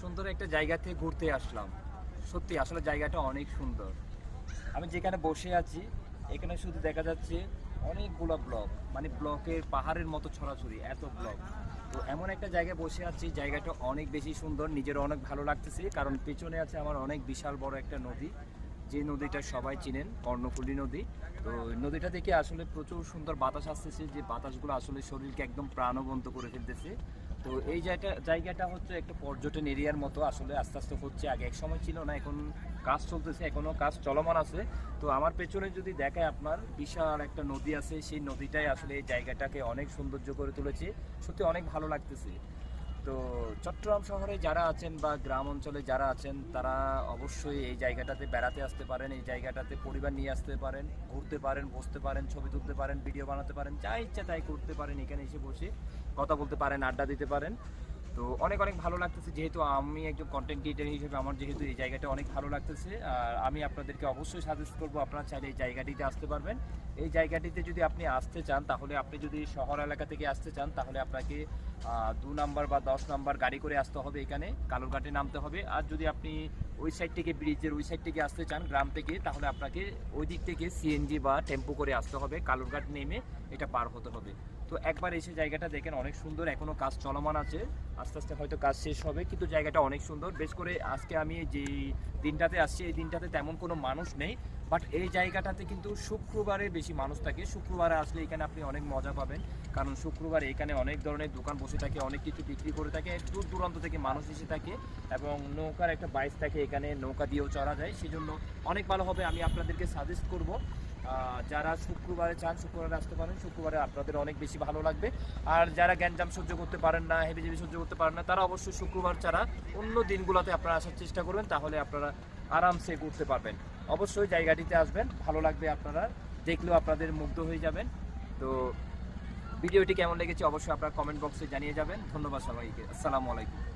সুন্দর একটা জায়গা থেকে ঘুরতে আসলাম। সত্যি আসলে জায়গাটা অনেক সুন্দর। আমি যেখানে বসে আছি এখানে শুধু দেখা যাচ্ছে অনেকগুলো ব্লক, মানে ব্লকের পাহাড়ের মতো ছড়াছড়ি, এত ব্লক। তো এমন একটা জায়গায় বসে আছি, জায়গাটা অনেক বেশি সুন্দর, নিজের অনেক ভালো লাগতেছে। কারণ পেছনে আছে আমার অনেক বিশাল বড় একটা নদী, যে নদীটা সবাই চিনেন, কর্ণফুলী নদী। তো নদীটা থেকে আসলে প্রচুর সুন্দর বাতাস আসতেছে, যে বাতাসগুলো আসলে শরীরকে একদম প্রাণবন্ত করে ফেলতেছে। তো এই জায়গাটা হচ্ছে একটা পর্যটন এরিয়ার মতো আসলে আস্তে আস্তে হচ্ছে। আগে এক সময় ছিল না, এখন কাজ চলতেছে, এখনো কাজ চলমান আছে। তো আমার পেছনে যদি দেখায় আপনার বিশাল একটা নদী আছে, সেই নদীটাই আসলে এই জায়গাটাকে অনেক সৌন্দর্য করে তুলেছে। সত্যি অনেক ভালো লাগতেছে। তো চট্টগ্রাম শহরে যারা আছেন বা গ্রাম অঞ্চলে যারা আছেন তারা অবশ্যই এই জায়গাটাতে বেড়াতে আসতে পারেন। এই জায়গাটাতে পরিবার নিয়ে আসতে পারেন, ঘুরতে পারেন, বসতে পারেন, ছবি তুলতে পারেন, ভিডিও বানাতে পারেন, যা ইচ্ছা তাই করতে পারেন। এখানে এসে বসে কথা বলতে পারেন, আড্ডা দিতে পারেন। তো অনেক অনেক ভালো লাগতেছে, যেহেতু আমি একজন কন্টেন্ট ক্রিয়েটার হিসেবে আমার যেহেতু এই জায়গাটা অনেক ভালো লাগতেছে। আর আমি আপনাদেরকে অবশ্যই সাজেস্ট করবো, আপনারা চাইলে এই জায়গাটিতে আসতে পারবেন। এই জায়গাটিতে যদি আপনি আসতে চান, তাহলে আপনি যদি শহর এলাকা থেকে আসতে চান, তাহলে আপনাকে 2 নাম্বার বা 10 নাম্বার গাড়ি করে আসতে হবে, এখানে কালুরঘাটে নামতে হবে। আর যদি আপনি ওই সাইড থেকে, ব্রিজের ওই সাইড থেকে আসতে চান গ্রাম থেকে, তাহলে আপনাকে ওই দিক থেকে সিএনজি বা টেম্পো করে আসতে হবে, কালুরঘাট নেমে এটা পার হতে হবে। তো একবার এসে জায়গাটা দেখেন, অনেক সুন্দর, এখনো কাজ চলমান আছে, আস্তে আস্তে হয়তো কাজ শেষ হবে, কিন্তু জায়গাটা অনেক সুন্দর। বেশ করে আজকে আমি যে দিনটাতে আসছি, এই দিনটাতে তেমন কোনো মানুষ নেই, বাট এই জায়গাটাতে কিন্তু শুক্রবারে বেশি মানুষ থাকে। শুক্রবারে আসলে এখানে আপনি অনেক মজা পাবেন, কারণ শুক্রবারে এখানে অনেক ধরনের দোকান বসে থাকে, অনেক কিছু বিক্রি করে থাকে, দূর দূরান্ত থেকে মানুষ এসে থাকে, এবং নৌকার একটা বাইচ থাকে এখানে, নৌকা দিয়েও চড়া যায়। সেই জন্য অনেক ভালো হবে, আমি আপনাদেরকে সাজেস্ট করব যারা শুক্রবারে চান শুক্রবারে আসতে পারেন। শুক্রবারে আপনাদের অনেক বেশি ভালো লাগবে। আর যারা গ্যাঞ্জাম সহ্য করতে পারেন না, হেবিজেবি সহ্য করতে পারেন না, তারা অবশ্যই শুক্রবার ছাড়া অন্য দিনগুলোতে আপনারা আসার চেষ্টা করবেন, তাহলে আপনারা আরামসে ঘুরতে পারবেন। অবশ্যই জায়গাটিতে আসবেন, ভালো লাগবে, আপনারা দেখলেও আপনাদের মুগ্ধ হয়ে যাবেন। তো ভিডিওটি কেমন লেগেছে অবশ্যই আপনারা কমেন্ট বক্সে জানিয়ে যাবেন। ধন্যবাদ সবাইকে, আসসালামু আলাইকুম।